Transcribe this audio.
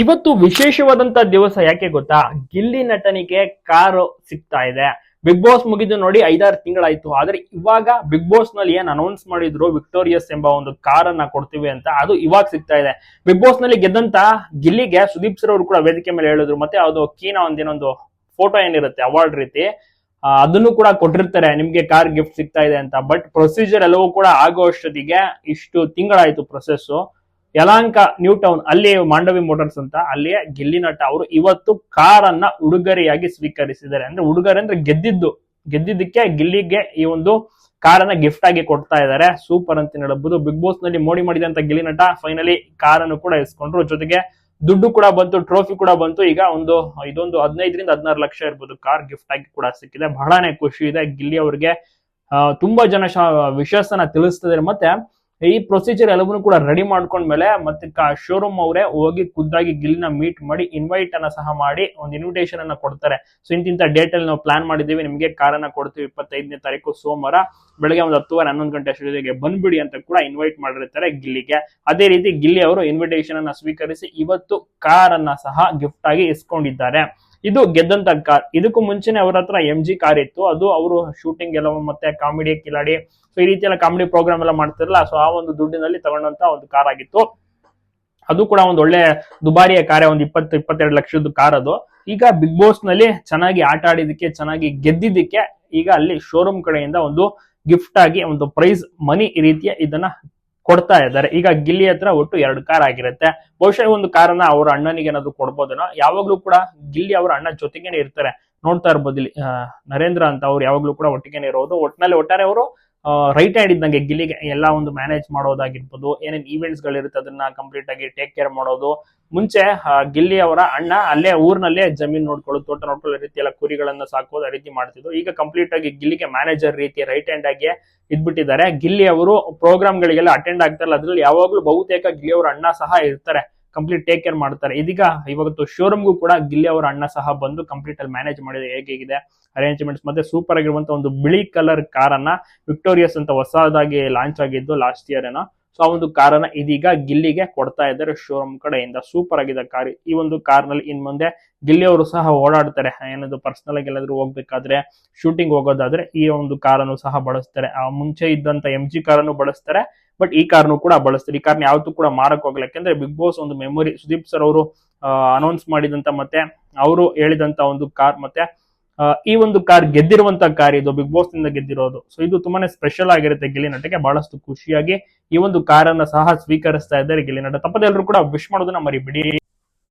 ಇವತ್ತು ವಿಶೇಷವಾದಂತ ದಿವಸ ಯಾಕೆ ಗೊತ್ತಾ? ಗಿಲ್ಲಿ ನಟನಿಗೆ ಕಾರು ಸಿಗ್ತಾ ಇದೆ. ಬಿಗ್ ಬಾಸ್ ಮುಗಿದು ನೋಡಿ 5-6 ತಿಂಗಳಾಯ್ತು. ಆದ್ರೆ ಇವಾಗ ಬಿಗ್ ಬಾಸ್ ನಲ್ಲಿ ಏನ್ ಅನೌನ್ಸ್ ಮಾಡಿದ್ರು ವಿಕ್ಟೋರಿಯಸ್ ಎಂಬ ಒಂದು ಕಾರನ್ನ ಕೊಡ್ತೀವಿ ಅಂತ, ಅದು ಇವಾಗ ಸಿಗ್ತಾ ಇದೆ. ಬಿಗ್ ಬಾಸ್ ನಲ್ಲಿ ಗೆದ್ದಂತ ಗಿಲ್ಲಿಗೆ ಸುದೀಪ್ ಸರ್ ಅವರು ಕೂಡ ವೇದಿಕೆ ಮೇಲೆ ಹೇಳಿದ್ರು. ಮತ್ತೆ ಅದು ಕೀನ ಒಂದೇನೊಂದು ಫೋಟೋ ಏನಿರುತ್ತೆ ಅವಾರ್ಡ್ ರೀತಿ, ಅದನ್ನು ಕೂಡ ಕೊಟ್ಟಿರ್ತಾರೆ, ನಿಮ್ಗೆ ಕಾರ್ ಗಿಫ್ಟ್ ಸಿಗ್ತಾ ಇದೆ ಅಂತ. ಬಟ್ ಪ್ರೊಸೀಜರ್ ಎಲ್ಲವೂ ಕೂಡ ಆಗೋ ಅಷ್ಟೊತ್ತಿಗೆ ಇಷ್ಟು ತಿಂಗಳಾಯ್ತು ಪ್ರೊಸೆಸ್. ಯಲಹಂಕ ನ್ಯೂ ಟೌನ್ ಅಲ್ಲಿ ಮಾಂಡವಿ ಮೋಟರ್ಸ್ ಅಂತ, ಅಲ್ಲಿಯೇ ಗಿಲ್ಲಿ ನಟ ಅವರು ಇವತ್ತು ಕಾರನ್ನ ಉಡುಗೊರೆಯಾಗಿ ಸ್ವೀಕರಿಸಿದ್ದಾರೆ. ಅಂದ್ರೆ ಉಡುಗೊರೆ ಅಂದ್ರೆ ಗೆದ್ದಿದ್ದಕ್ಕೆ ಗಿಲ್ಲಿಗೆ ಈ ಒಂದು ಕಾರನ್ನ ಗಿಫ್ಟ್ ಆಗಿ ಕೊಡ್ತಾ ಇದ್ದಾರೆ. ಸೂಪರ್ ಅಂತ ಹೇಳಬಹುದು. ಬಿಗ್ ಬಾಸ್ ನಲ್ಲಿ ಮೋಡಿ ಮಾಡಿದಂತ ಗಿಲ್ಲಿ ನಟ ಫೈನಲಿ ಕಾರನ್ನು ಕೂಡ ಇಸ್ಕೊಂಡ್ರು. ಜೊತೆಗೆ ದುಡ್ಡು ಕೂಡ ಬಂತು, ಟ್ರೋಫಿ ಕೂಡ ಬಂತು. ಈಗ ಇದೊಂದು 15-16 ಲಕ್ಷ ಇರ್ಬೋದು ಕಾರ್ ಗಿಫ್ಟ್ ಆಗಿ ಕೂಡ ಸಿಕ್ಕಿದೆ. ಬಹಳನೇ ಖುಷಿ ಇದೆ ಗಿಲ್ಲಿ ಅವ್ರಿಗೆ. ತುಂಬಾ ಜನ ವಿಶ್ವಾಸನ ತಿಳಿಸ್ತಿದ್ದಾರೆ. ಮತ್ತೆ ಈ ಪ್ರೊಸೀಜರ್ ಎಲ್ಲವನ್ನೂ ಕೂಡ ರೆಡಿ ಮಾಡ್ಕೊಂಡ್ಮೇಲೆ ಮತ್ತೆ ಶೋರೂಮ್ ಅವರೇ ಹೋಗಿ ಖುದ್ದಾಗಿ ಗಿಲ್ಲಿನ ಮೀಟ್ ಮಾಡಿ ಇನ್ವೈಟ್ ಅನ್ನ ಸಹ ಮಾಡಿ ಒಂದು ಇನ್ವಿಟೇಷನ್ ಅನ್ನ ಕೊಡ್ತಾರೆ. ಸೊ ಇಂತಿಂತ ಡೇಟ್ ಅಲ್ಲಿ ನಾವು ಪ್ಲಾನ್ ಮಾಡಿದೀವಿ, ನಿಮ್ಗೆ ಕಾರನ್ನ ಕೊಡ್ತೀವಿ 25ನೇ ತಾರೀಕು ಸೋಮವಾರ ಬೆಳಗ್ಗೆ ಒಂದು 10 11 ಗಂಟೆ ಅಷ್ಟೊತ್ತಿಗೆ ಬಂದ್ಬಿಡಿ ಅಂತ ಕೂಡ ಇನ್ವೈಟ್ ಮಾಡಿರ್ತಾರೆ ಗಿಲ್ಲಿಗೆ. ಅದೇ ರೀತಿ ಗಿಲ್ಲಿ ಅವರು ಇನ್ವಿಟೇಷನ್ ಅನ್ನ ಸ್ವೀಕರಿಸಿ ಇವತ್ತು ಕಾರನ್ನ ಸಹ ಗಿಫ್ಟ್ ಆಗಿ ಇಸ್ಕೊಂಡಿದ್ದಾರೆ. ಇದು ಗೆದ್ದಂತ ಕಾರ್. ಇದಕ್ಕೂ ಮುಂಚೆನೆ ಅವ್ರ ಹತ್ರ MG ಕಾರ್ ಇತ್ತು. ಅದು ಅವರು ಶೂಟಿಂಗ್ ಎಲ್ಲ ಮತ್ತೆ ಕಾಮಿಡಿ ಕಿಲಾಡಿ, ಸೊ ಈ ರೀತಿ ಎಲ್ಲ ಕಾಮಿಡಿ ಪ್ರೋಗ್ರಾಮ್ ಎಲ್ಲ ಮಾಡ್ತಿರಲ್ಲ, ಸೊ ಆ ಒಂದು ದುಡ್ಡಿನಲ್ಲಿ ತಗೊಂಡಂತ ಒಂದು ಕಾರ್ ಆಗಿತ್ತು. ಅದು ಕೂಡ ಒಂದು ಒಳ್ಳೆ ದುಬಾರಿಯ ಕಾರೇ, ಒಂದು 20-22 ಲಕ್ಷದ ಕಾರ್ ಅದು. ಈಗ ಬಿಗ್ ಬಾಸ್ ನಲ್ಲಿ ಚೆನ್ನಾಗಿ ಆಟ ಆಡಿದಕ್ಕೆ, ಚೆನ್ನಾಗಿ ಗೆದ್ದಿದ್ದಕ್ಕೆ ಈಗ ಅಲ್ಲಿ ಶೋರೂಮ್ ಕಡೆಯಿಂದ ಒಂದು ಗಿಫ್ಟ್ ಆಗಿ ಒಂದು ಪ್ರೈಸ್ ಮನಿ ರೀತಿಯ ಇದನ್ನ ಕೊಡ್ತಾ ಇದ್ದಾರೆ. ಈಗ ಗಿಲ್ಲಿ ಹತ್ರ ಒಟ್ಟು 2 ಕಾರ್ ಆಗಿರುತ್ತೆ. ಬಹುಶಃ ಒಂದು ಕಾರನ್ನ ಅವ್ರ ಅಣ್ಣನಿಗೆ ಏನಾದ್ರು ಕೊಡ್ಬೋದೇನೋ. ಯಾವಾಗ್ಲೂ ಕೂಡ ಗಿಲ್ಲಿ ಅವ್ರ ಅಣ್ಣ ಜೊತೆಗೇನೆ ಇರ್ತಾರೆ. ನೋಡ್ತಾ ಇರ್ಬೋದು ಇಲ್ಲಿ ನರೇಂದ್ರ ಅಂತ, ಅವ್ರು ಯಾವಾಗ್ಲೂ ಕೂಡ ಒಟ್ಟಿಗೆನೆ ಇರೋದು. ಒಟ್ಟಾರೆ ಅವರು ರೈಟ್ ಹ್ಯಾಂಡ್ ಇದ್ದಂಗೆ ಗಿಲ್ಲಿಗೆ. ಎಲ್ಲ ಒಂದು ಮ್ಯಾನೇಜ್ ಮಾಡೋದಾಗಿರ್ಬೋದು, ಏನೇನ್ ಈವೆಂಟ್ಸ್ ಗಳಿರುತ್ತೆ ಅದನ್ನ ಕಂಪ್ಲೀಟ್ ಆಗಿ ಟೇಕ್ ಕೇರ್ ಮಾಡೋದು. ಮುಂಚೆ ಗಿಲ್ಲಿ ಅವರ ಅಣ್ಣ ಅಲ್ಲೇ ಊರ್ನಲ್ಲೇ ಜಮೀನ್ ನೋಡ್ಕೊಳ್ಳೋದು, ತೋಟ ನೋಡ್ಕೊಳ್ಳೋ ರೀತಿ ಎಲ್ಲ ಕುರಿಗಳನ್ನ ಸಾಕೋದು, ಆ ರೀತಿ ಮಾಡ್ತಿದ್ರು. ಈಗ ಕಂಪ್ಲೀಟ್ ಆಗಿ ಗಿಲ್ಲಿಗೆ ಮ್ಯಾನೇಜರ್ ರೀತಿ ರೈಟ್ ಹ್ಯಾಂಡ್ ಆಗಿ ಇದ್ಬಿಟ್ಟಿದ್ದಾರೆ. ಗಿಲ್ಲಿ ಅವರು ಪ್ರೋಗ್ರಾಮ್ ಗಳಿಗೆಲ್ಲ ಅಟೆಂಡ್ ಆಗ್ತಾರಲ್ಲ, ಅದ್ರಲ್ಲಿ ಯಾವಾಗ್ಲೂ ಬಹುತೇಕ ಗಿಲ್ಲಿ ಅವರ ಅಣ್ಣ ಸಹ ಇರ್ತಾರೆ, ಕಂಪ್ಲೀಟ್ ಟೇಕ್ ಕೇರ್ ಮಾಡ್ತಾರೆ. ಇವತ್ತು ಶೋರೂಮ್ಗೂ ಕೂಡ ಗಿಲ್ಲಿ ಅವರ ಅಣ್ಣ ಸಹ ಬಂದು ಕಂಪ್ಲೀಟ್ ಅಲ್ಲಿ ಮ್ಯಾನೇಜ್ ಮಾಡಿದ್ರೆ ಹೇಗಿದೆ ಅರೇಂಜ್ಮೆಂಟ್ಸ್. ಮತ್ತೆ ಸೂಪರ್ ಆಗಿರುವಂತ ಒಂದು ಬಿಳಿ ಕಲರ್ ಕಾರನ್ನ ವಿಕ್ಟೋರಿಯಸ್ ಅಂತ ಹೊಸದಾಗಿ ಲಾಂಚ್ ಆಗಿದ್ದು ಲಾಸ್ಟ್ ಇಯರ್ ಏನೋ, ಸೊ ಆ ಒಂದು ಕಾರನ್ನ ಇದೀಗ ಗಿಲ್ಲಿಗೆ ಕೊಡ್ತಾ ಇದ್ದಾರೆ ಶೋರೂಮ್ ಕಡೆಯಿಂದ. ಸೂಪರ್ ಆಗಿದೆ ಕಾರ್. ಈ ಒಂದು ಕಾರ್ ನಲ್ಲಿ ಇನ್ ಮುಂದೆ ಗಿಲ್ಲಿ ಅವರು ಸಹ ಓಡಾಡ್ತಾರೆ. ಏನಾದ್ರು ಪರ್ಸನಲ್ ಆಗಿ ಎಲ್ಲಾದ್ರೂ ಹೋಗ್ಬೇಕಾದ್ರೆ, ಶೂಟಿಂಗ್ ಹೋಗೋದಾದ್ರೆ ಈ ಒಂದು ಕಾರನ್ನು ಸಹ ಬಳಸ್ತಾರೆ. ಆ ಮುಂಚೆ ಇದ್ದಂತ MG ಕಾರನ್ನು ಬಳಸ್ತಾರೆ, ಬಟ್ ಈ ಕಾರ್ನು ಕೂಡ ಬಳಸ್ತಾರೆ. ಈ ಕಾರ್ನ ಯಾವತ್ತೂ ಕೂಡ ಮಾರಕ್ ಹೋಗಲ್ಲ. ಯಾಕಂದ್ರೆ ಬಿಗ್ ಬಾಸ್ ಒಂದು ಮೆಮೊರಿ. ಸುದೀಪ್ ಸರ್ ಅವರು ಅನೌನ್ಸ್ ಮಾಡಿದಂತ ಮತ್ತೆ ಅವರು ಹೇಳಿದಂತ ಒಂದು ಕಾರ್, ಮತ್ತೆ ಈ ಒಂದು ಕಾರ್ ಗೆದ್ದಿರುವಂತ ಕಾರ್, ಇದು ಬಿಗ್ ಬಾಸ್ ನಿಂದ ಗೆದ್ದಿರೋದು. ಸೊ ಇದು ತುಂಬಾನೇ ಸ್ಪೆಷಲ್ ಆಗಿರುತ್ತೆ ಗಿಲ್ಲಿ ನಟಕ್ಕೆ. ಬಹಳಷ್ಟು ಖುಷಿಯಾಗಿ ಈ ಒಂದು ಕಾರನ್ನ ಸಹ ಸ್ವೀಕರಿಸ್ತಾ ಇದ್ದಾರೆ ಗಿಲ್ಲಿ ನಟ. ತಪ್ಪದೆ ಎಲ್ಲರೂ ಕೂಡ ವಿಶ್ ಮಾಡೋದನ್ನ ಮರಿಬಿಡಿ.